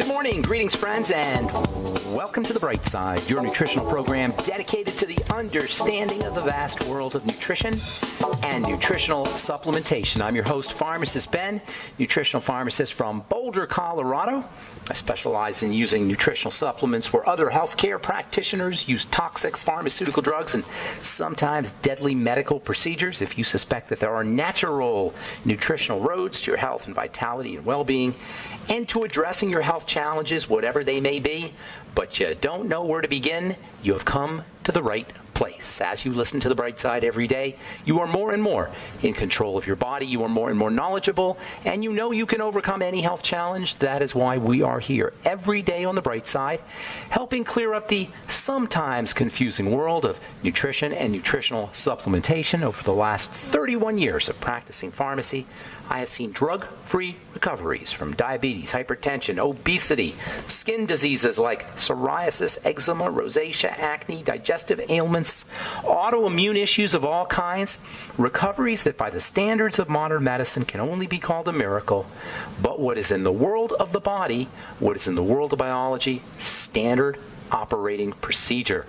morning, greetings friends, and welcome to The Bright Side, your nutritional program dedicated to the understanding of the vast world of nutrition and nutritional supplementation. I'm your host, Pharmacist Ben, nutritional pharmacist from Boulder, Colorado. I specialize in using nutritional supplements where other healthcare practitioners use toxic pharmaceutical drugs and sometimes deadly medical procedures. If you suspect that there are natural nutritional roads to your health and vitality and well-being and to addressing your health challenges, whatever they may be, but you don't know where to begin, you have come to the right place. As you listen to The Bright Side every day, you are more and more in control of your body, you are more and more knowledgeable, and you know you can overcome any health challenge. That is why we are here every day on The Bright Side, helping clear up the sometimes confusing world of nutrition and nutritional supplementation. Over the last 31 years of practicing pharmacy, I have seen drug-free recoveries from diabetes, hypertension, obesity, skin diseases like psoriasis, eczema, rosacea, acne, digestive ailments, autoimmune issues of all kinds, recoveries that by the standards of modern medicine can only be called a miracle. But what is in the world of the body, what is in the world of biology, standard operating procedure.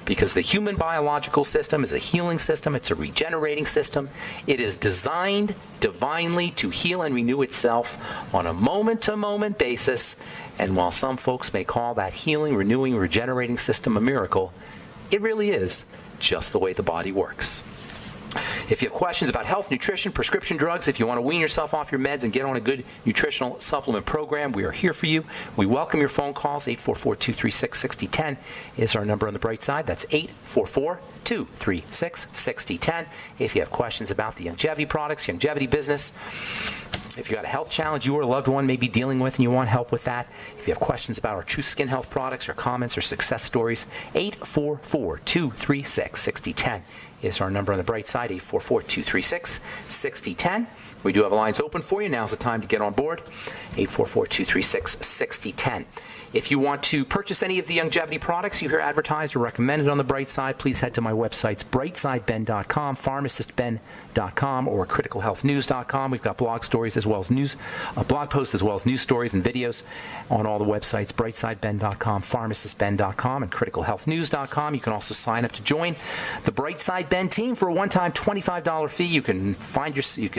Because the human biological system is a healing system, it's a regenerating system. It is designed divinely to heal and renew itself on a moment-to-moment basis. And while some folks may call that healing, renewing, regenerating system a miracle, it really is just the way the body works. If you have questions about health, nutrition, prescription drugs, if you want to wean yourself off your meds and get on a good nutritional supplement program, we are here for you. We welcome your phone calls. 844-236-6010 is our number on the bright side. That's 844-236-6010. If you have questions about the longevity products, longevity business, if you got a health challenge you or a loved one may be dealing with and you want help with that, if you have questions about our Truth Skin Health products or comments or success stories, 844-236-6010 is our number on the bright side, 844-236-6010. We do have lines open for you. Now's the time to get on board, 844-236-6010. If you want to purchase any of the longevity products you hear advertised or recommended on the Bright Side, please head to my websites, brightsideben.com, pharmacistben.com, or criticalhealthnews.com. We've got blog stories as well as blog posts as well as news stories and videos on all the websites, brightsideben.com, pharmacistben.com, and criticalhealthnews.com. You can also sign up to join the Bright Side Ben team for a one-time $25 fee. You can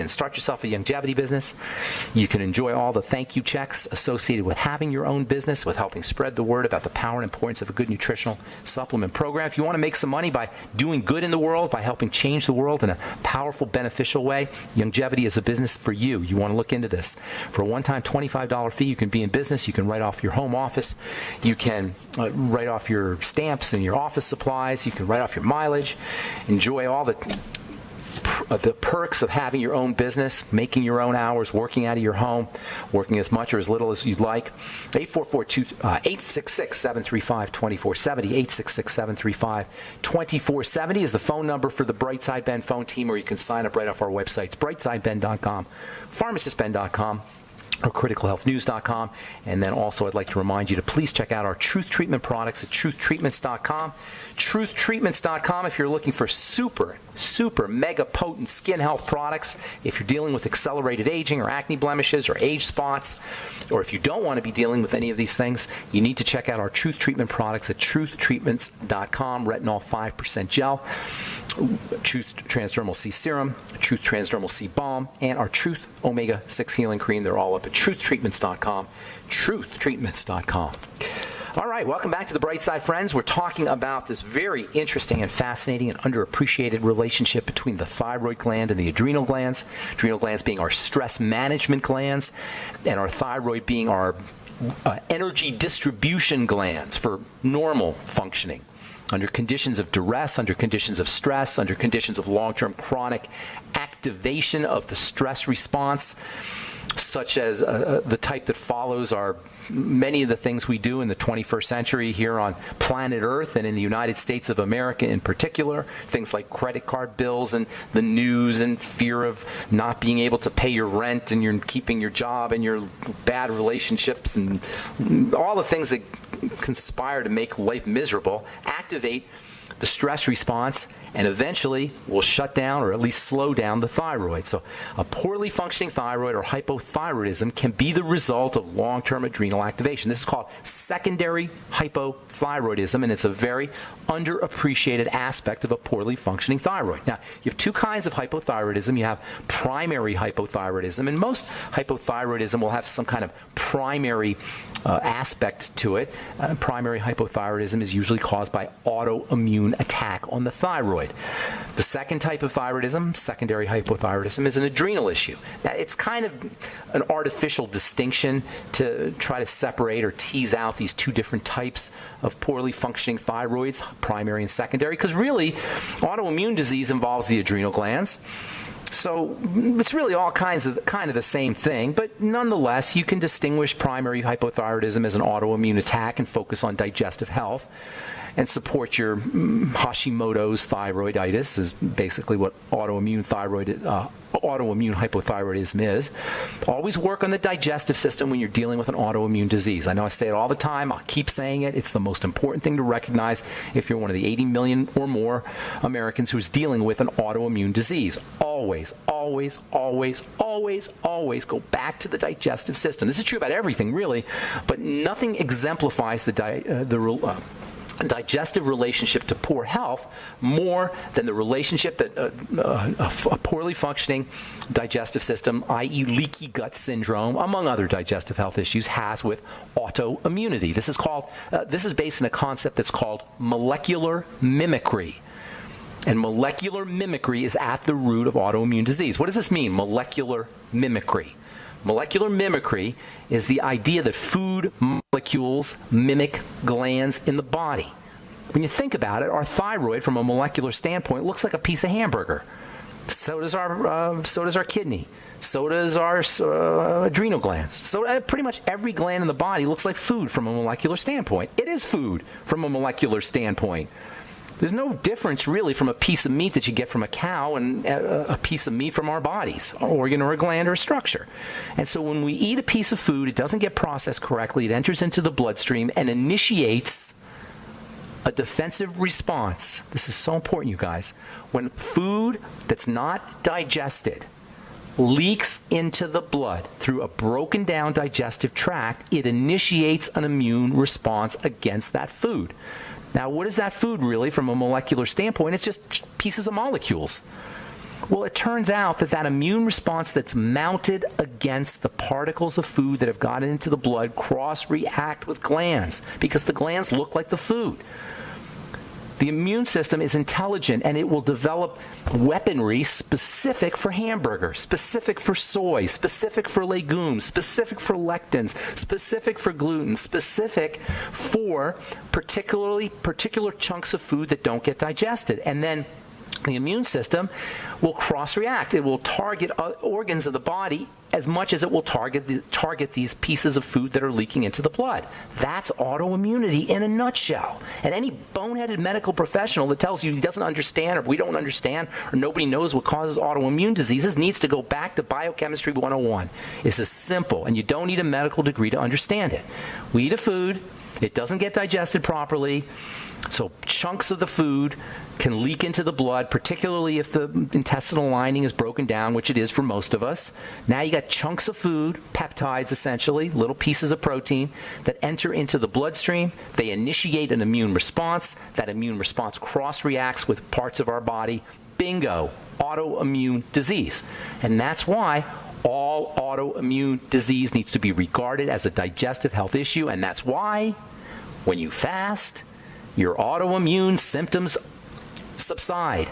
start yourself a longevity business. You can enjoy all the thank you checks associated with having your own business, with helping spread the word about the power and importance of a good nutritional supplement program. If you want to make some money by doing good in the world, by helping change the world in a powerful, beneficial way, longevity is a business for you. You want to look into this. For a one-time $25 fee, you can be in business. You can write off your home office. You can write off your stamps and your office supplies. You can write off your mileage. Enjoy all the perks of having your own business, making your own hours, working out of your home, working as much or as little as you'd like. 866-735-2470. 866-735-2470 is the phone number for the Bright Side Ben phone team, or you can sign up right off our websites, brightsideben.com, pharmacistben.com, or criticalhealthnews.com. And then also I'd like to remind you to please check out our Truth Treatment products at truthtreatments.com. Truthtreatments.com if you're looking for super mega potent skin health products, if you're dealing with accelerated aging or acne blemishes or age spots, or if you don't want to be dealing with any of these things, you need to check out our Truth Treatment products at truthtreatments.com. Retinol 5% gel, Truth Transdermal C Serum, Truth Transdermal C Balm, and our Truth Omega 6 Healing Cream. They're all up at truthtreatments.com. Truthtreatments.com. All right, welcome back to the Bright Side, friends. We're talking about this very interesting and fascinating and underappreciated relationship between the thyroid gland and the adrenal glands. Adrenal glands being our stress management glands, and our thyroid being our energy distribution glands for normal functioning. Under conditions of duress, under conditions of stress, under conditions of long-term chronic activation of the stress response, such as the type that follows are many of the things we do in the 21st century here on planet Earth and in the United States of America in particular. Things like credit card bills and the news and fear of not being able to pay your rent and you're keeping your job and your bad relationships and all the things that conspire to make life miserable activate the stress response, and eventually will shut down or at least slow down the thyroid. So a poorly functioning thyroid or hypothyroidism can be the result of long-term adrenal activation. This is called secondary hypothyroidism, and it's a very underappreciated aspect of a poorly functioning thyroid. Now, you have two kinds of hypothyroidism. You have primary hypothyroidism, and most hypothyroidism will have some kind of primary aspect to it. Primary hypothyroidism is usually caused by autoimmune attack on the thyroid. The second type of thyroidism, secondary hypothyroidism, is an adrenal issue. Now, it's kind of an artificial distinction to try to separate or tease out these two different types of poorly functioning thyroids, primary and secondary, because really, autoimmune disease involves the adrenal glands. So it's really all kind of the same thing, but nonetheless, you can distinguish primary hypothyroidism as an autoimmune attack and focus on digestive health and support your Hashimoto's thyroiditis, is basically what autoimmune hypothyroidism is. Always work on the digestive system when you're dealing with an autoimmune disease. I know I say it all the time. I'll keep saying it. It's the most important thing to recognize if you're one of the 80 million or more Americans who's dealing with an autoimmune disease. Always, always, always, always, always go back to the digestive system. This is true about everything, really, but nothing exemplifies the digestive relationship to poor health more than the relationship that a poorly functioning digestive system, i.e. leaky gut syndrome, among other digestive health issues, has with autoimmunity. This is based on a concept that's called molecular mimicry. And molecular mimicry is at the root of autoimmune disease. What does this mean, molecular mimicry? Molecular mimicry is the idea that food molecules mimic glands in the body. When you think about it, our thyroid, from a molecular standpoint, looks like a piece of hamburger. So does our kidney. So does our adrenal glands. So pretty much every gland in the body looks like food from a molecular standpoint. It is food from a molecular standpoint. There's no difference really from a piece of meat that you get from a cow and a piece of meat from our bodies, an organ or a gland or a structure. And so when we eat a piece of food, it doesn't get processed correctly. It enters into the bloodstream and initiates a defensive response. This is so important, you guys. When food that's not digested leaks into the blood through a broken down digestive tract, it initiates an immune response against that food. Now, what is that food really from a molecular standpoint? It's just pieces of molecules. Well, it turns out that immune response that's mounted against the particles of food that have gotten into the blood cross-react with glands because the glands look like the food. The immune system is intelligent, and it will develop weaponry specific for hamburger, specific for soy, specific for legumes, specific for lectins, specific for gluten, specific for particular chunks of food that don't get digested. And then the immune system will cross-react. It will target organs of the body as much as it will target these pieces of food that are leaking into the blood. That's autoimmunity in a nutshell. And any boneheaded medical professional that tells you he doesn't understand, or we don't understand, or nobody knows what causes autoimmune diseases needs to go back to Biochemistry 101. It's as simple, and you don't need a medical degree to understand it. We eat a food, it doesn't get digested properly, so chunks of the food can leak into the blood, particularly if the intestinal lining is broken down, which it is for most of us. Now you got chunks of food, peptides essentially, little pieces of protein that enter into the bloodstream. They initiate an immune response. That immune response cross-reacts with parts of our body. Bingo, autoimmune disease. And that's why all autoimmune disease needs to be regarded as a digestive health issue, and that's why when you fast, your autoimmune symptoms subside.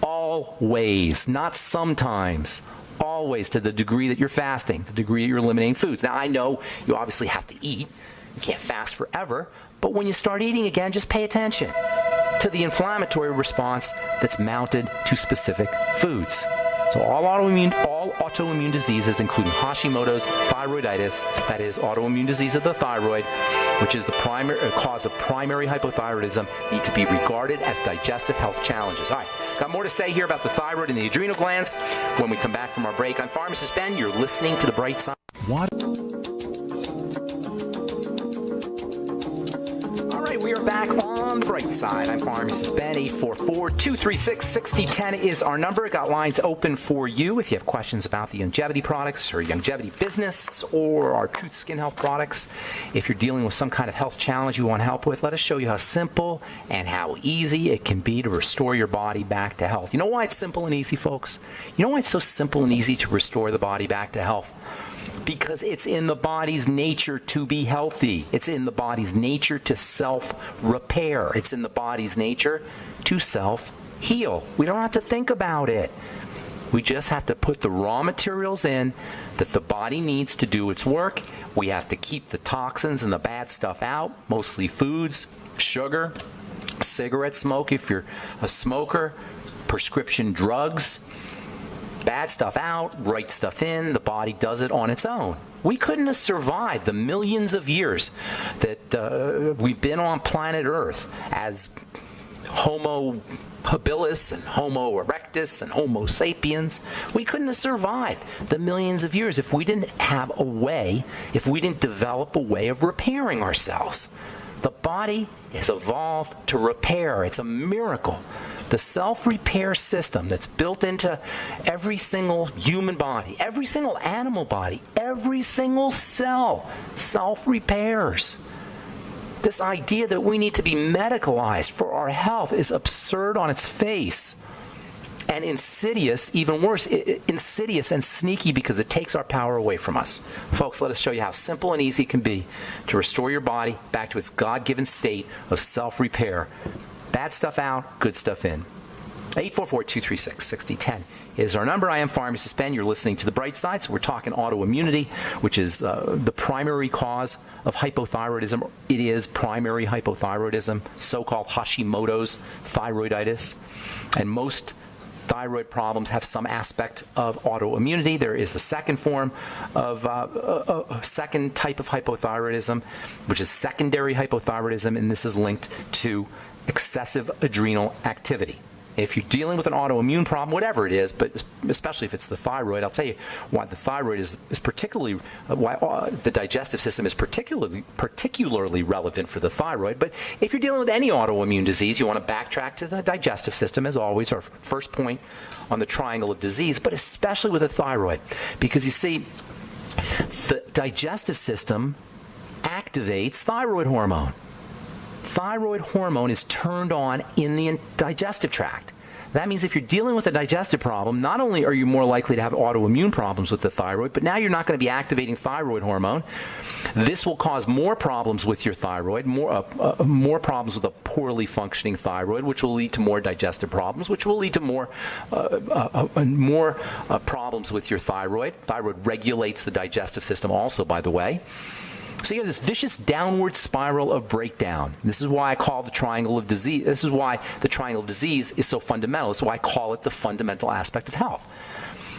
Always, not sometimes. Always, to the degree that you're fasting, the degree that you're eliminating foods. Now, I know you obviously have to eat. You can't fast forever. But when you start eating again, just pay attention to the inflammatory response that's mounted to specific foods. So all autoimmune diseases, including Hashimoto's thyroiditis, that is autoimmune disease of the thyroid, which is the primary cause of primary hypothyroidism, need to be regarded as digestive health challenges. All right, got more to say here about the thyroid and the adrenal glands when we come back from our break. I'm Pharmacist Ben. You're listening to The Bright Side. What? All right, we are back on the bright side. I'm Pharmacist Ben. 844-236-6010 is our number. Got lines open for you if you have questions about the longevity products or longevity business or our Truth Skin Health products. If you're dealing with some kind of health challenge you want help with, let us show you how simple and how easy it can be to restore your body back to health. You know why it's simple and easy, folks? You know why it's so simple and easy to restore the body back to health? Because it's in the body's nature to be healthy. It's in the body's nature to self-repair. It's in the body's nature to self-heal. We don't have to think about it. We just have to put the raw materials in that the body needs to do its work. We have to keep the toxins and the bad stuff out, mostly foods, sugar, cigarette smoke if you're a smoker, prescription drugs. Bad stuff out, right stuff in, the body does it on its own. We couldn't have survived the millions of years that we've been on planet Earth as Homo habilis and Homo erectus and Homo sapiens. We couldn't have survived the millions of years if we didn't have a way, if we didn't develop a way of repairing ourselves. The body has evolved to repair. It's a miracle. The self-repair system that's built into every single human body, every single animal body, every single cell self-repairs. This idea that we need to be medicalized for our health is absurd on its face. And insidious, even worse, insidious and sneaky because it takes our power away from us. Folks, let us show you how simple and easy it can be to restore your body back to its God-given state of self-repair. Bad stuff out, good stuff in. 844-236-6010 is our number. I am Pharmacist Ben. You're listening to The Bright Side. So we're talking autoimmunity, which is the primary cause of hypothyroidism. It is primary hypothyroidism, so-called Hashimoto's thyroiditis. And most thyroid problems have some aspect of autoimmunity. There is the second form of a second type of hypothyroidism, which is secondary hypothyroidism, and this is linked to excessive adrenal activity. If you're dealing with an autoimmune problem, whatever it is, but especially if it's the thyroid, I'll tell you why the thyroid is particularly, why the digestive system is particularly relevant for the thyroid. But if you're dealing with any autoimmune disease, you want to backtrack to the digestive system, as always, our first point on the triangle of disease, but especially with the thyroid. Because you see, the digestive system activates thyroid hormone. Thyroid hormone is turned on in the digestive tract. That means if you're dealing with a digestive problem, not only are you more likely to have autoimmune problems with the thyroid, but now you're not going to be activating thyroid hormone. This will cause more problems with your thyroid, more problems with a poorly functioning thyroid, which will lead to more digestive problems, which will lead to more problems with your thyroid. Thyroid regulates the digestive system also, by the way. So you have this vicious downward spiral of breakdown. This is why I call the triangle of disease. This is why the triangle of disease is so fundamental. This is why I call it the fundamental aspect of health.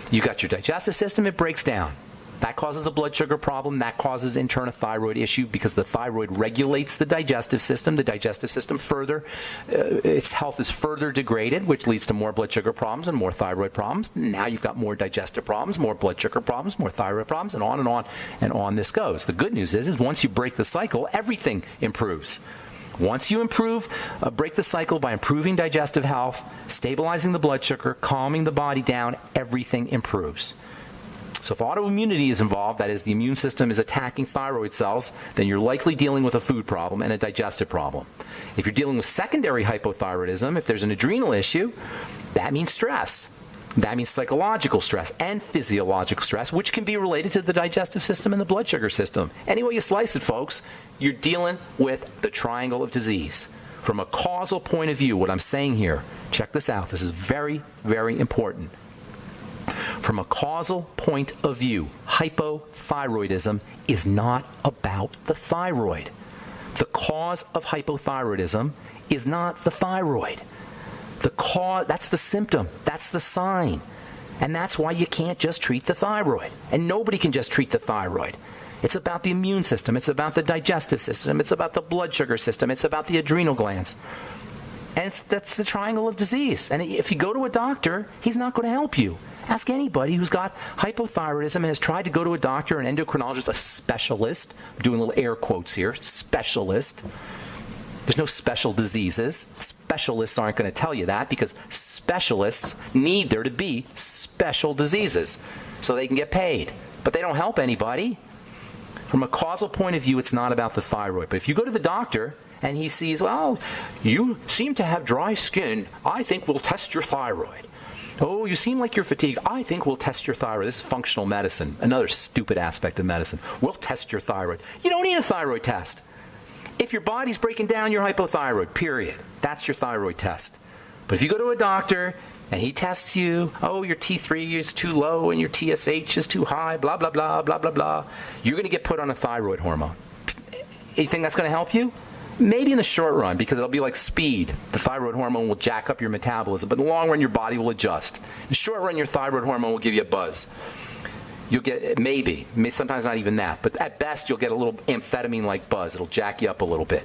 You've got your digestive system, it breaks down. That causes a blood sugar problem. That causes in turn a thyroid issue because the thyroid regulates the digestive system. The digestive system further, its health is further degraded, which leads to more blood sugar problems and more thyroid problems. Now you've got more digestive problems, more blood sugar problems, more thyroid problems, and on and on and on this goes. The good news is once you break the cycle, everything improves. Once you break the cycle by improving digestive health, stabilizing the blood sugar, calming the body down, everything improves. So if autoimmunity is involved, that is, the immune system is attacking thyroid cells, then you're likely dealing with a food problem and a digestive problem. If you're dealing with secondary hypothyroidism, if there's an adrenal issue, that means stress. That means psychological stress and physiological stress, which can be related to the digestive system and the blood sugar system. Any way you slice it, folks, you're dealing with the triangle of disease. From a causal point of view, what I'm saying here, check this out. This is very, very important. From a causal point of view, hypothyroidism is not about the thyroid. The cause of hypothyroidism is not the thyroid. The cause, that's the symptom, that's the sign. And that's why you can't just treat the thyroid. And nobody can just treat the thyroid. It's about the immune system, it's about the digestive system, it's about the blood sugar system, it's about the adrenal glands. And that's the triangle of disease. And if you go to a doctor, he's not going to help you. Ask anybody who's got hypothyroidism and has tried to go to a doctor, an endocrinologist, a specialist, I'm doing little air quotes here, specialist. There's no special diseases. Specialists aren't going to tell you that because specialists need there to be special diseases so they can get paid. But they don't help anybody. From a causal point of view, it's not about the thyroid. But if you go to the doctor and he sees, well, you seem to have dry skin, I think we'll test your thyroid. Oh, you seem like you're fatigued. I think we'll test your thyroid. This is functional medicine, another stupid aspect of medicine. We'll test your thyroid. You don't need a thyroid test. If your body's breaking down, you're hypothyroid, period. That's your thyroid test. But if you go to a doctor and he tests you, oh, your T3 is too low and your TSH is too high, blah, blah, blah, blah, blah, blah, you're going to get put on a thyroid hormone. You think that's going to help you? Maybe in the short run, because it'll be like speed. The thyroid hormone will jack up your metabolism, but in the long run, your body will adjust. In the short run, your thyroid hormone will give you a buzz. You'll get, maybe, sometimes not even that, but at best, you'll get a little amphetamine-like buzz. It'll jack you up a little bit.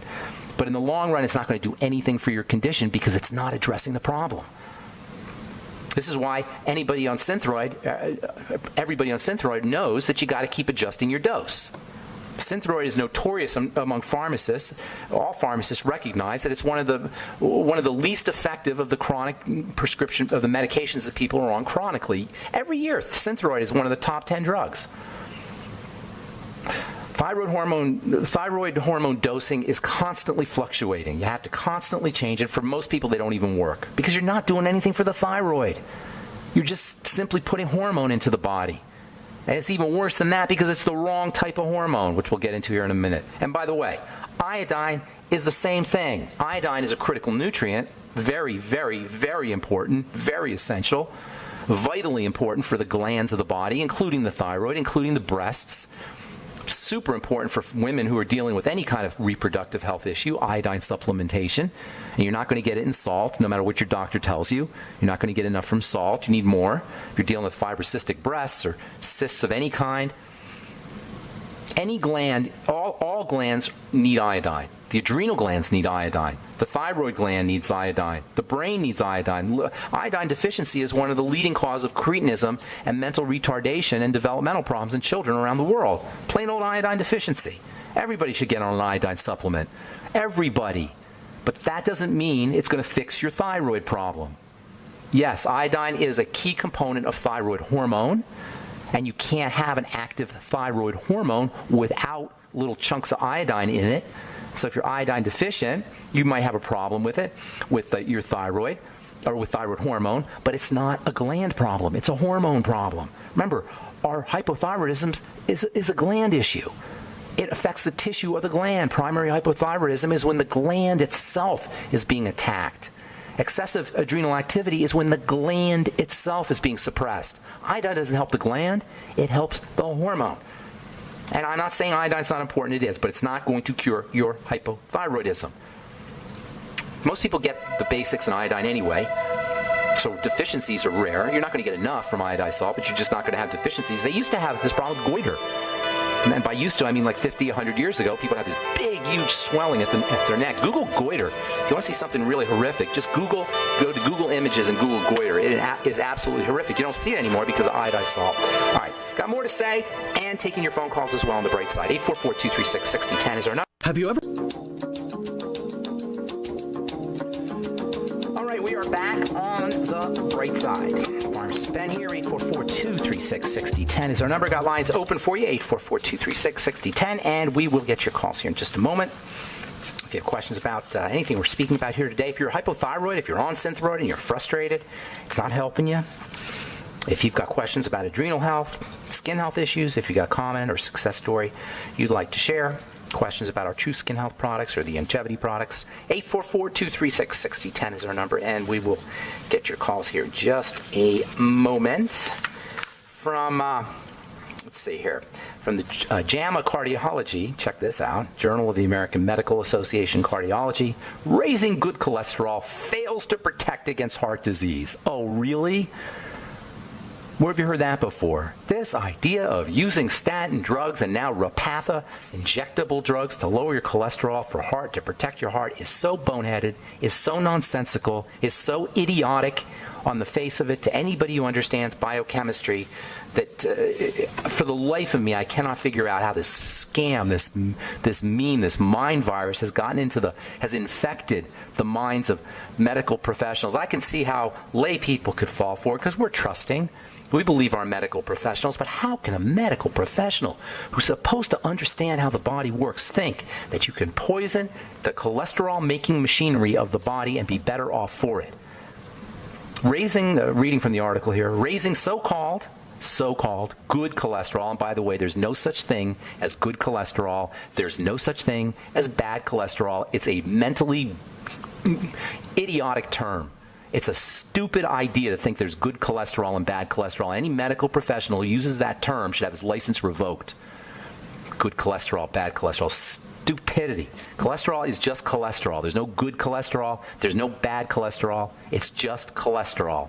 But in the long run, it's not going to do anything for your condition because it's not addressing the problem. This is why anybody on Synthroid, everybody on Synthroid knows that you got to keep adjusting your dose. Synthroid is notorious among pharmacists. All pharmacists recognize that it's one of the least effective of the chronic prescription of the medications that people are on chronically. Every year, Synthroid is one of the top 10 drugs. Thyroid hormone dosing is constantly fluctuating. You have to constantly change it. For most people, they don't even work because you're not doing anything for the thyroid. You're just simply putting hormone into the body. And it's even worse than that because it's the wrong type of hormone, which we'll get into here in a minute. And by the way, iodine is the same thing. Iodine is a critical nutrient, very, very, very important, very essential, vitally important for the glands of the body, including the thyroid, including the breasts. Super important for women who are dealing with any kind of reproductive health issue, iodine supplementation. And you're not going to get it in salt, no matter what your doctor tells you. You're not going to get enough from salt. You need more. If you're dealing with fibrocystic breasts or cysts of any kind, any gland, all glands need iodine. The adrenal glands need iodine. The thyroid gland needs iodine. The brain needs iodine. Iodine deficiency is one of the leading causes of cretinism and mental retardation and developmental problems in children around the world. Plain old iodine deficiency. Everybody should get on an iodine supplement. Everybody. But that doesn't mean it's going to fix your thyroid problem. Yes, iodine is a key component of thyroid hormone, and you can't have an active thyroid hormone without little chunks of iodine in it. So if you're iodine deficient, you might have a problem with it, with your thyroid, or with thyroid hormone, but it's not a gland problem. It's a hormone problem. Remember, our hypothyroidism is a gland issue. It affects the tissue of the gland. Primary hypothyroidism is when the gland itself is being attacked. Excessive adrenal activity is when the gland itself is being suppressed. Iodine doesn't help the gland, it helps the hormone. And I'm not saying iodine's not important, it is, but it's not going to cure your hypothyroidism. Most people get the basics in iodine anyway, so deficiencies are rare. You're not going to get enough from iodized salt, but you're just not going to have deficiencies. They used to have this problem with goiter. And by used to, I mean like 50, 100 years ago, people had this big, huge swelling at their neck. Google goiter. If you want to see something really horrific, just go to Google Images and Google goiter. It is absolutely horrific. You don't see it anymore because of iodized salt. All right, got more to say, and taking your phone calls as well on the bright side. 844-236-6010 is our number. Have you ever... All right, we are back on the bright side. Farms Ben here, 844-236-6010 is our number. Got lines open for you, 844-236-6010, and we will get your calls here in just a moment. If you have questions about anything we're speaking about here today, if you're hypothyroid, if you're on Synthroid and you're frustrated, it's not helping you. If you've got questions about adrenal health, skin health issues, if you've got a comment or success story you'd like to share, questions about our True Skin Health products or the Longevity products, 844-236-6010 is our number, and we will get your calls here in just a moment. From, let's see here, from the JAMA Cardiology, check this out, Journal of the American Medical Association Cardiology, raising good cholesterol fails to protect against heart disease. Oh, really? Where have you heard that before? This idea of using statin drugs and now Repatha, injectable drugs to lower your cholesterol for heart, to protect your heart, is so boneheaded, is so nonsensical, is so idiotic. on the face of it to anybody who understands biochemistry that for the life of me, I cannot figure out how this scam, this meme, this mind virus has infected the minds of medical professionals. I can see how lay people could fall for it because we're trusting. We believe our medical professionals, but how can a medical professional who's supposed to understand how the body works think that you can poison the cholesterol-making machinery of the body and be better off for it? Reading from the article here, raising so-called good cholesterol, and by the way, there's no such thing as good cholesterol. There's no such thing as bad cholesterol. It's a mentally idiotic term. It's a stupid idea to think there's good cholesterol and bad cholesterol. Any medical professional who uses that term should have his license revoked. Good cholesterol, bad cholesterol. Stupidity. Cholesterol is just cholesterol. There's no good cholesterol. There's no bad cholesterol. It's just cholesterol.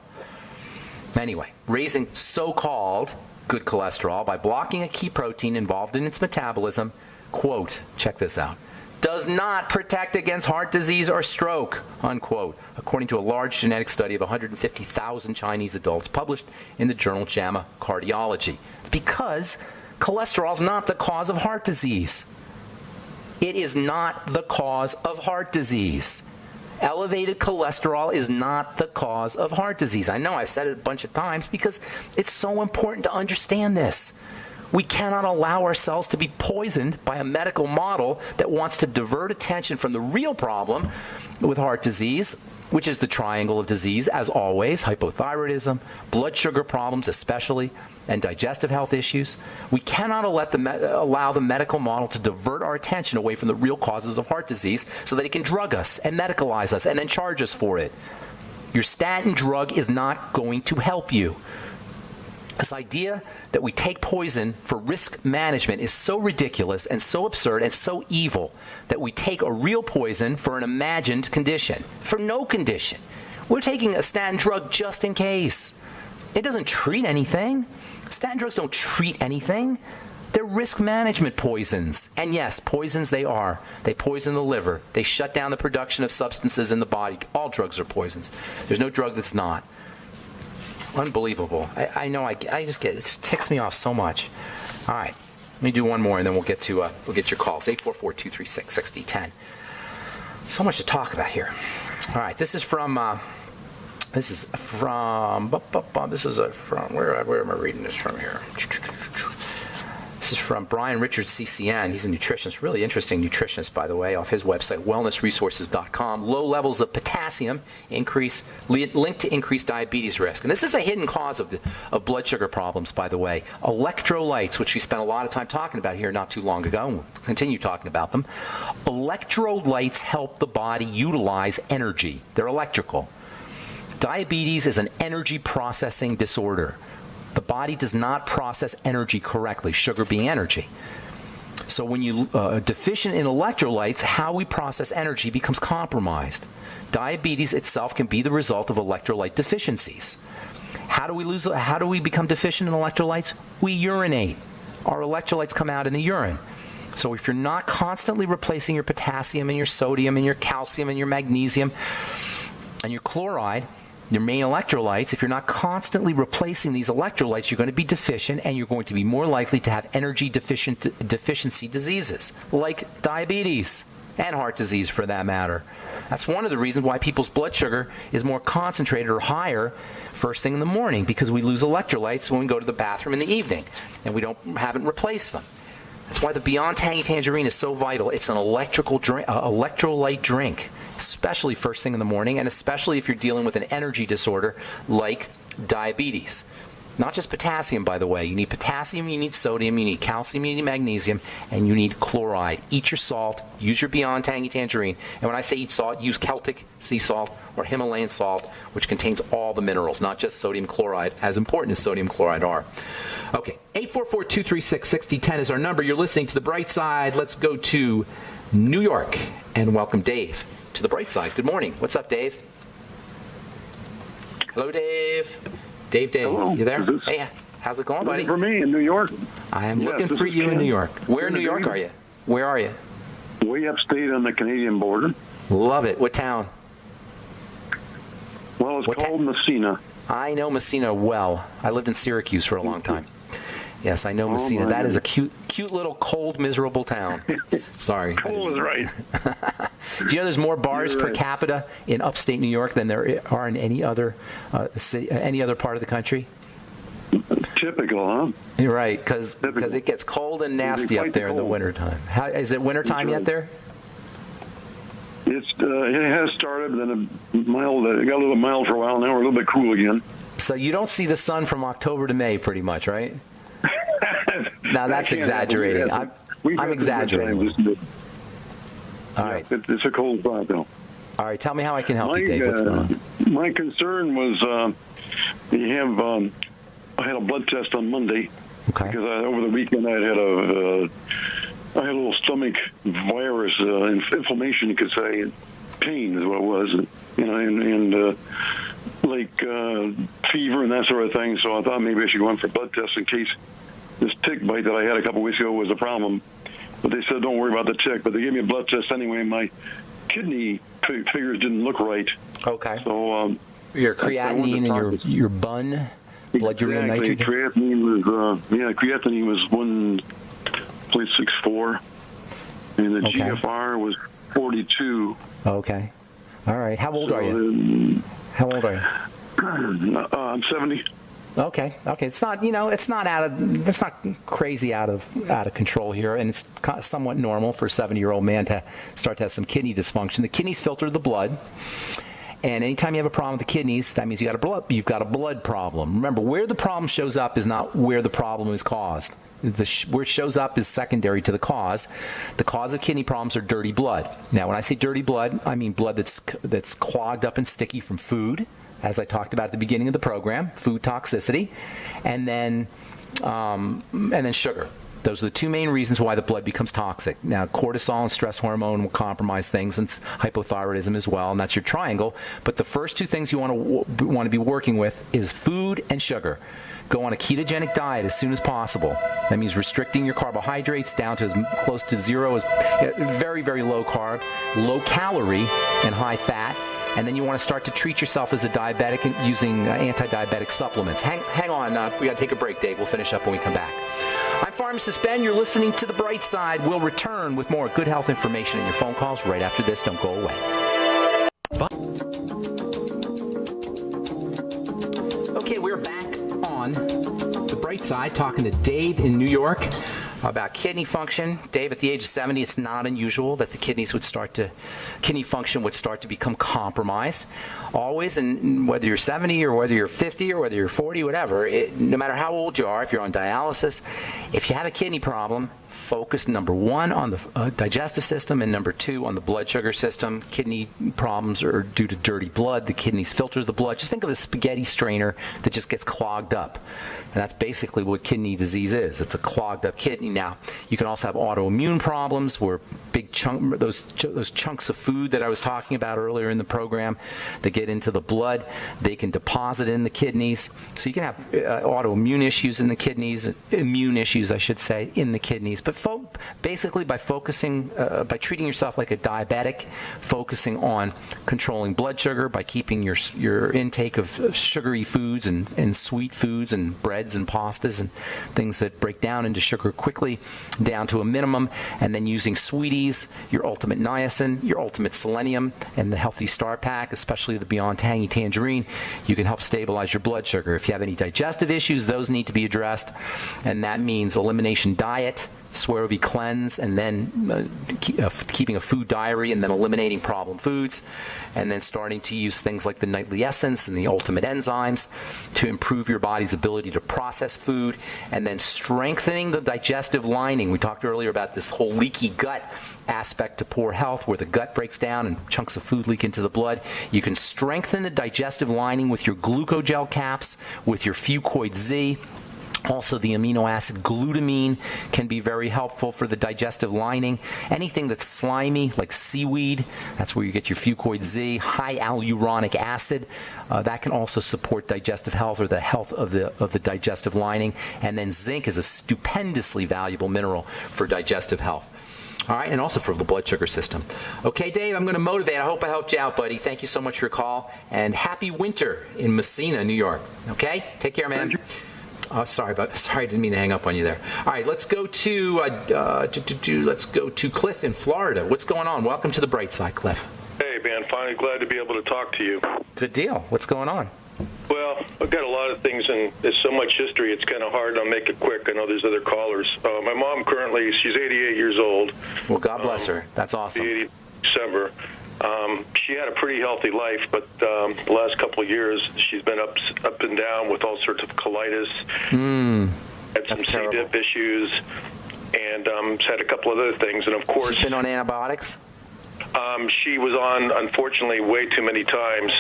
Anyway, raising so-called good cholesterol by blocking a key protein involved in its metabolism, quote, check this out, does not protect against heart disease or stroke, unquote, according to a large genetic study of 150,000 Chinese adults published in the journal JAMA Cardiology. It's because cholesterol is not the cause of heart disease. It is not the cause of heart disease. Elevated cholesterol is not the cause of heart disease. I know I've said it a bunch of times because it's so important to understand this. We cannot allow ourselves to be poisoned by a medical model that wants to divert attention from the real problem with heart disease, which is the triangle of disease, as always, hypothyroidism, blood sugar problems especially, and digestive health issues. We cannot allow the medical model to divert our attention away from the real causes of heart disease so that it can drug us and medicalize us and then charge us for it. Your statin drug is not going to help you. This idea that we take poison for risk management is so ridiculous and so absurd and so evil that we take a real poison for an imagined condition, for no condition. We're taking a statin drug just in case. It doesn't treat anything. Statin drugs don't treat anything. They're risk management poisons. And yes, poisons they are. They poison the liver. They shut down the production of substances in the body. All drugs are poisons. There's no drug that's not. Unbelievable. I know. I just get it. Ticks me off so much. All right, let me do one more, and then we'll get your calls. 844-236-6010. So much to talk about here. All right, this is from. Where am I reading this from here? This is from Brian Richards, CCN. He's a nutritionist, really interesting nutritionist, by the way, off his website, wellnessresources.com. Low levels of potassium linked to increased diabetes risk. And this is a hidden cause of blood sugar problems, by the way. Electrolytes, which we spent a lot of time talking about here not too long ago, and we'll continue talking about them. Electrolytes help the body utilize energy. They're electrical. Diabetes is an energy processing disorder. The body does not process energy correctly, sugar being energy. So when you are deficient in electrolytes, how we process energy becomes compromised. Diabetes itself can be the result of electrolyte deficiencies. How do we become deficient in electrolytes? We urinate. Our electrolytes come out in the urine. So if you're not constantly replacing your potassium and your sodium and your calcium and your magnesium and your chloride, your main electrolytes, if you're not constantly replacing these electrolytes, you're going to be deficient and you're going to be more likely to have energy deficiency diseases like diabetes and heart disease for that matter. That's one of the reasons why people's blood sugar is more concentrated or higher first thing in the morning, because we lose electrolytes when we go to the bathroom in the evening and we haven't replaced them. That's why the Beyond Tangy Tangerine is so vital. It's an electrolyte drink, especially first thing in the morning, and especially if you're dealing with an energy disorder like diabetes. Not just potassium, by the way. You need potassium, you need sodium, you need calcium, you need magnesium, and you need chloride. Eat your salt. Use your Beyond Tangy Tangerine. And when I say eat salt, use Celtic sea salt or Himalayan salt, which contains all the minerals, not just sodium chloride, as important as sodium chloride are. Okay, 844-236-6010 is our number. You're listening to The Bright Side. Let's go to New York and welcome Dave to The Bright Side. Good morning. What's up, Dave? Hello, Dave. Dave, Hello. You there? Hey, how's it going, buddy? For me in New York. I am looking for you in New York. Where in New York are you? Where are you? Way upstate on the Canadian border. Love it. What town? Well, it's called Messina. I know Messina well. I lived in Syracuse for a long time. Yes, I know Messina. That is a cute little cold, miserable town. Sorry. Cold is right. Do you know there's more bars per capita in upstate New York than there are in any other part of the country? Typical, huh? You're right, because it gets cold and nasty up there in the wintertime. Is it wintertime yet there? It has started, then it got a little mild for a while. Now we're a little bit cool again. So you don't see the sun from October to May, pretty much, right? Now that's exaggerating. I'm exaggerating. All right. It's a cold spot, though. All right. Tell me how I can help you, Dave. What's going on? My concern was I had a blood test on Monday. Okay. Because over the weekend I had a little stomach virus, inflammation, you could say. Pain is what it was, and fever and that sort of thing. So I thought maybe I should go in for blood tests in case this tick bite that I had a couple weeks ago was a problem. But they said don't worry about the tick. But they gave me a blood test anyway. My kidney figures didn't look right. Okay. So your creatinine and your BUN, blood urea nitrogen. Creatinine was 1.64, and the GFR was 42. Okay. All right. How old are you? I'm 70. Okay. It's not, it's not crazy out of control here, and it's somewhat normal for a 70-year-old man to start to have some kidney dysfunction. The kidneys filter the blood, and anytime you have a problem with the kidneys, that means you've got a blood problem. Remember, where the problem shows up is not where the problem is caused. Where it shows up is secondary to the cause. The cause of kidney problems are dirty blood. Now, when I say dirty blood, I mean blood that's clogged up and sticky from food, as I talked about at the beginning of the program, food toxicity, and then sugar. Those are the two main reasons why the blood becomes toxic. Now, cortisol and stress hormone will compromise things, and hypothyroidism as well, and that's your triangle. But the first two things you want to be working with is food and sugar. Go on a ketogenic diet as soon as possible. That means restricting your carbohydrates down to as close to zero as very, very low carb, low calorie, and high fat. And then you want to start to treat yourself as a diabetic using anti-diabetic supplements. Hang on. We got to take a break, Dave. We'll finish up when we come back. I'm Pharmacist Ben. You're listening to The Bright Side. We'll return with more good health information in your phone calls right after this. Don't go away. Okay, we're back on The Bright Side talking to Dave in New York about kidney function. Dave, at the age of 70, it's not unusual that the kidney function would start to become compromised. Always, and whether you're 70 or whether you're 50 or whether you're 40, whatever, no matter how old you are, if you're on dialysis, if you have a kidney problem, focus, number one, on the digestive system, and number two, on the blood sugar system. Kidney problems are due to dirty blood. The kidneys filter the blood. Just think of a spaghetti strainer that just gets clogged up. And that's basically what kidney disease is. It's a clogged up kidney. Now, you can also have autoimmune problems where those chunks of food that I was talking about earlier in the program that get into the blood, they can deposit in the kidneys. So you can have autoimmune issues in the kidneys, immune issues, I should say, in the kidneys. But basically by focusing, by treating yourself like a diabetic, focusing on controlling blood sugar, by keeping your intake of sugary foods and sweet foods and breads and pastas and things that break down into sugar quickly down to a minimum, and then using sweeties, your ultimate niacin, your ultimate selenium, and the Healthy Start Pack, especially the Beyond Tangy Tangerine, you can help stabilize your blood sugar. If you have any digestive issues, those need to be addressed, and that means elimination diet, Swerovy cleanse, and then keeping a food diary, and then eliminating problem foods, and then starting to use things like the Nightly Essence and the Ultimate Enzymes to improve your body's ability to process food, and then strengthening the digestive lining. We talked earlier about this whole leaky gut aspect to poor health, where the gut breaks down and chunks of food leak into the blood. You can strengthen the digestive lining with your glucogel caps, with your Fucoid Z. Also, the amino acid glutamine can be very helpful for the digestive lining. Anything that's slimy, like seaweed, that's where you get your Fucoid Z. High hyaluronic acid, that can also support digestive health, or the health of the digestive lining. And then zinc is a stupendously valuable mineral for digestive health. All right, and also for the blood sugar system. Okay, Dave, I'm going to motivate. I hope I helped you out, buddy. Thank you so much for your call, and happy winter in Messina, New York. Okay, take care, man. Sorry, I didn't mean to hang up on you there. All right, let's go to Cliff in Florida. What's going on? Welcome to the bright side, Cliff. Hey, man, finally glad to be able to talk to you. Good deal. What's going on? Well, I've got a lot of things, and there's so much history, it's kind of hard. I'll make it quick. I know there's other callers. My mom currently, she's 88 years old. Well, God bless her. That's awesome. 80 December. She had a pretty healthy life, but the last couple of years, she's been up and down with all sorts of colitis. Had some C. diff issues, and had a couple other things. And, of course... She's been on antibiotics? She was on, unfortunately, way too many times,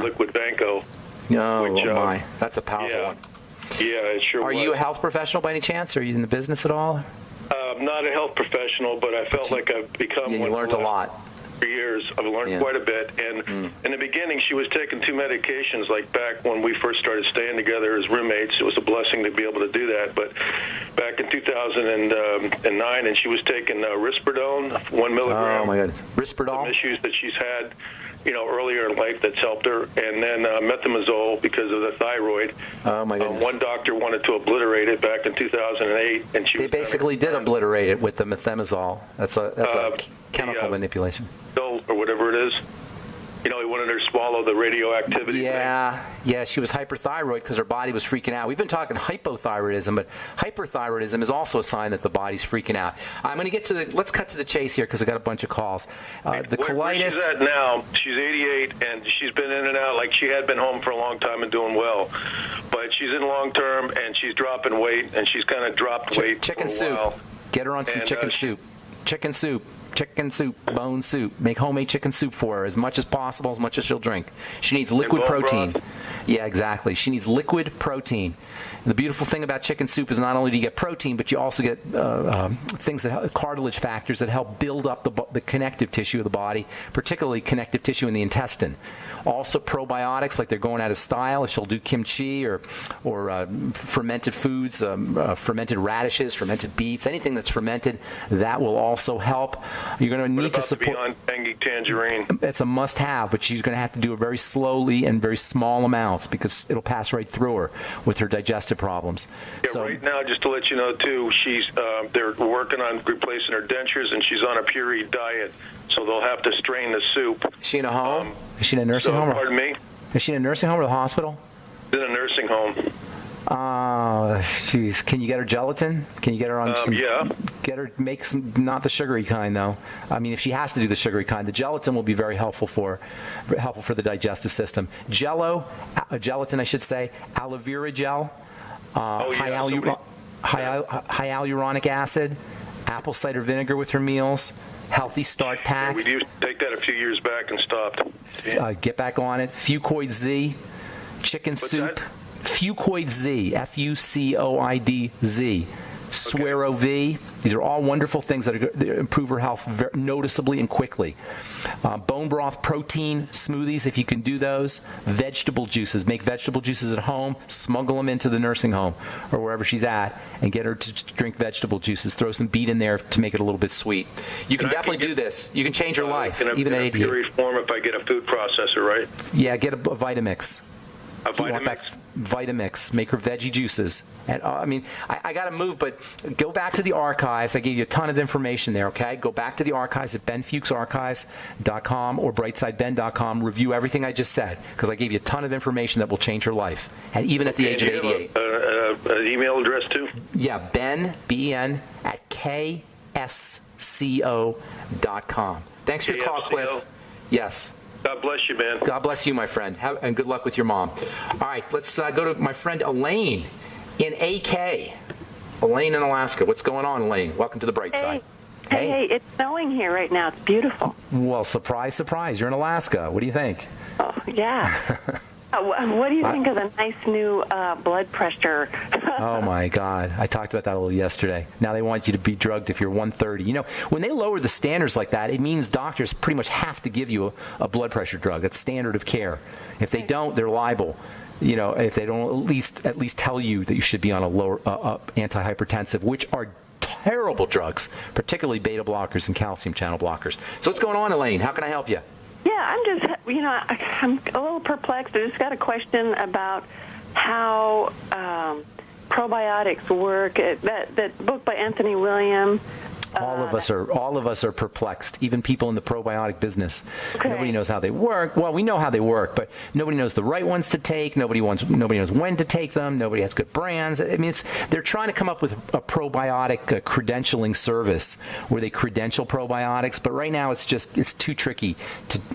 liquid Vanco. Oh, my. That's a powerful one. Yeah, it sure was. Are you a health professional by any chance? Are you in the business at all? Not a health professional, but I felt like I've become one. You learned a lot. For years, I've learned quite a bit. And in the beginning, she was taking 2 medications, like back when we first started staying together as roommates. It was a blessing to be able to do that. But back in 2009, and she was taking Risperidone, 1 milligram. Oh, my goodness. Risperidone? Some issues that she's had, earlier in life that's helped her. And then methimazole because of the thyroid. Oh, my goodness. One doctor wanted to obliterate it back in 2008. And they basically did obliterate it with the methimazole. That's a chemical manipulation. Or whatever it is. He wanted her to swallow the radioactivity. Yeah, she was hyperthyroid because her body was freaking out. We've been talking hypothyroidism, but hyperthyroidism is also a sign that the body's freaking out. I'm going to get to let's cut to the chase here because I got a bunch of calls. The colitis. Where she's at now, she's 88, and she's been in and out like she had been home for a long time and doing well. But she's in long term, and she's dropping weight, and she's kind of dropped weight chicken for a soup. while. Get her on some chicken soup. Chicken soup. Chicken soup, bone soup. Make homemade chicken soup for her as much as possible, as much as she'll drink. She needs liquid protein. Yeah, exactly. She needs liquid protein. And the beautiful thing about chicken soup is not only do you get protein, but you also get things that cartilage factors that help build up the connective tissue of the body, particularly connective tissue in the intestine. Also probiotics, like they're going out of style. If she'll do kimchi or fermented foods, fermented radishes, fermented beets, anything that's fermented, that will also help. You're going to need to support. Beyond tangy tangerine? It's a must-have, but she's going to have to do it very slowly and very small amounts because it'll pass right through her with her digestive problems. Yeah, so, right now, just to let you know, too, they're working on replacing her dentures, and she's on a puree diet, so they'll have to strain the soup. Is she in a home? Is she in a nursing home? Pardon me? Is she in a nursing home or the hospital? In a nursing home. Oh, jeez. Can you get her gelatin? Can you get her on some? Yeah. Get her, make some, not the sugary kind, though. I mean, if she has to do the sugary kind, the gelatin will be very helpful for the digestive system. Gelatin, I should say, aloe vera gel, hyaluronic acid, apple cider vinegar with her meals, healthy start pack. Yeah, we used to take that a few years back and stopped. Get back on it. Fucoid Z, chicken soup. That? Fucoid Z, Fucoid Z, Suero V. These are all wonderful things that improve her health noticeably and quickly. Bone broth protein smoothies, if you can do those. Vegetable juices. Make vegetable juices at home. Smuggle them into the nursing home or wherever she's at and get her to drink vegetable juices. Throw some beet in there to make it a little bit sweet. You can definitely do this. You can change her life, even at 88. In a puree form if I get a food processor, right? Yeah, get a Vitamix. A Vitamix? Vitamix. Make her veggie juices. And I got to move, but go back to the archives. I gave you a ton of information there, okay? Go back to the archives at benfuchsarchives.com or brightsideben.com. Review everything I just said, because I gave you a ton of information that will change her life, and even at the age of 88. An email address, too? Yeah, Ben, B-E-N, at ksco.com. Thanks for your call, Cliff. Yes. God bless you, man. God bless you, my friend. And good luck with your mom. All right, let's go to my friend Elaine in AK. Elaine in Alaska. What's going on, Elaine? Welcome to the bright side. Hey, it's snowing here right now. It's beautiful. Well, surprise, surprise. You're in Alaska. What do you think? Oh, yeah. What do you think of the nice new blood pressure? Oh, my God. I talked about that a little yesterday. Now they want you to be drugged if you're 130. You know, when they lower the standards like that, it means doctors pretty much have to give you a blood pressure drug. That's standard of care. If they don't, they're liable. You know, if they don't at least tell you that you should be on a lower antihypertensive, which are terrible drugs, particularly beta blockers and calcium channel blockers. So what's going on, Elaine? How can I help you? Yeah, I'm a little perplexed. I just got a question about how probiotics work. That book by Anthony William. All of us are perplexed. Even people in the probiotic business. Okay. Nobody knows how they work. Well, we know how they work, but nobody knows the right ones to take. Nobody knows when to take them. Nobody has good brands. I mean, they're trying to come up with a probiotic credentialing service where they credential probiotics, but right now it's too tricky.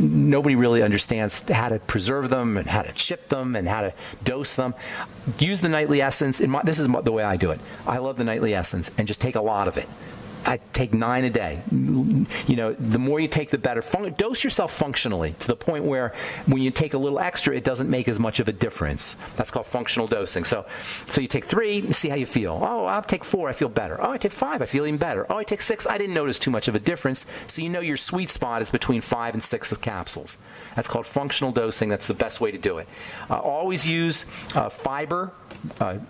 Nobody really understands how to preserve them and how to ship them and how to dose them. Use the nightly essence. This is the way I do it. I love the nightly essence, and just take a lot of it. I take 9 a day. The more you take, the better. Dose yourself functionally to the point where when you take a little extra, it doesn't make as much of a difference. That's called functional dosing. So you take 3, see how you feel. Oh, I'll take 4, I feel better. Oh, I take 5, I feel even better. Oh, I take 6, I didn't notice too much of a difference. So your sweet spot is between 5 and 6 of capsules. That's called functional dosing. That's the best way to do it. Always use fiber.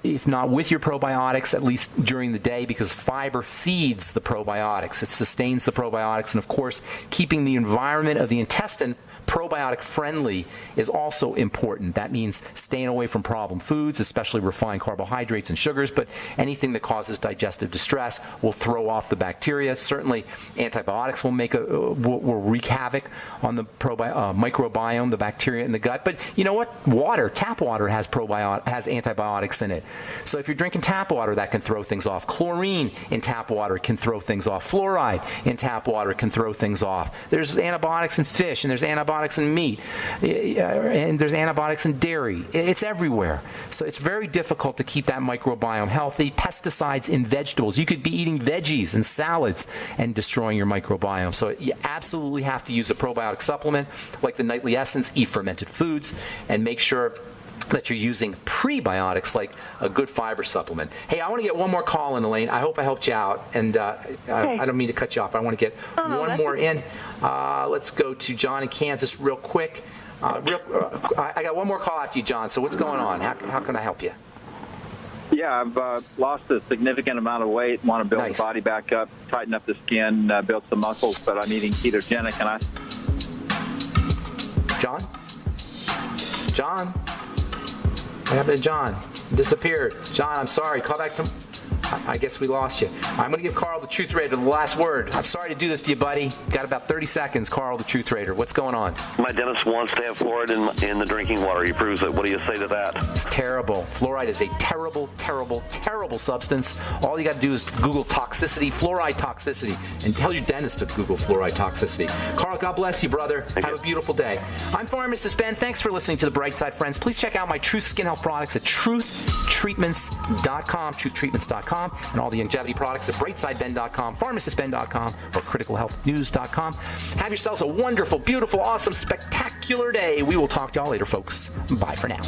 If not with your probiotics, at least during the day, because fiber feeds the probiotics. It sustains the probiotics. And of course, keeping the environment of the intestine probiotic friendly is also important. That means staying away from problem foods, especially refined carbohydrates and sugars, but anything that causes digestive distress will throw off the bacteria. Certainly, antibiotics will wreak havoc on the microbiome, the bacteria in the gut. But you know what? Tap water has antibiotics in it. So if you're drinking tap water, that can throw things off. Chlorine in tap water can throw things off. Fluoride in tap water can throw things off. There's antibiotics in fish, and there's antibiotics in meat, and there's antibiotics in dairy. It's everywhere. So it's very difficult to keep that microbiome healthy. Pesticides in vegetables. You could be eating veggies and salads and destroying your microbiome. So you absolutely have to use a probiotic supplement like the Nightly Essence. Eat fermented foods and make sure that you're using prebiotics like a good fiber supplement. Hey, I want to get one more call in, Elaine. I hope I helped you out, and okay. I don't mean to cut you off. I want to get one more in. Let's go to John in Kansas real quick. I got one more call after you, John. So what's going on? How can I help you? Yeah, I've lost a significant amount of weight, want to build the body back up, tighten up the skin, build some muscles, but I'm eating ketogenic, and John? What happened to John? Disappeared. John, I'm sorry. Call back to... I guess we lost you. I'm going to give Carl the Truth Raider the last word. I'm sorry to do this to you, buddy. Got about 30 seconds, Carl the Truth Raider. What's going on? My dentist wants to have fluoride in the drinking water. He proves it. What do you say to that? It's terrible. Fluoride is a terrible, terrible, terrible substance. All you got to do is Google toxicity, fluoride toxicity, and tell your dentist to Google fluoride toxicity. Carl, God bless you, brother. Have a beautiful day. I'm Pharmacist Ben. Thanks for listening to The Bright Side, friends. Please check out my Truth Skin Health products at truthtreatments.com, truthtreatments.com. And all the longevity products at brightsideben.com, pharmacistben.com, or criticalhealthnews.com. Have yourselves a wonderful, beautiful, awesome, spectacular day. We will talk to y'all later, folks. Bye for now.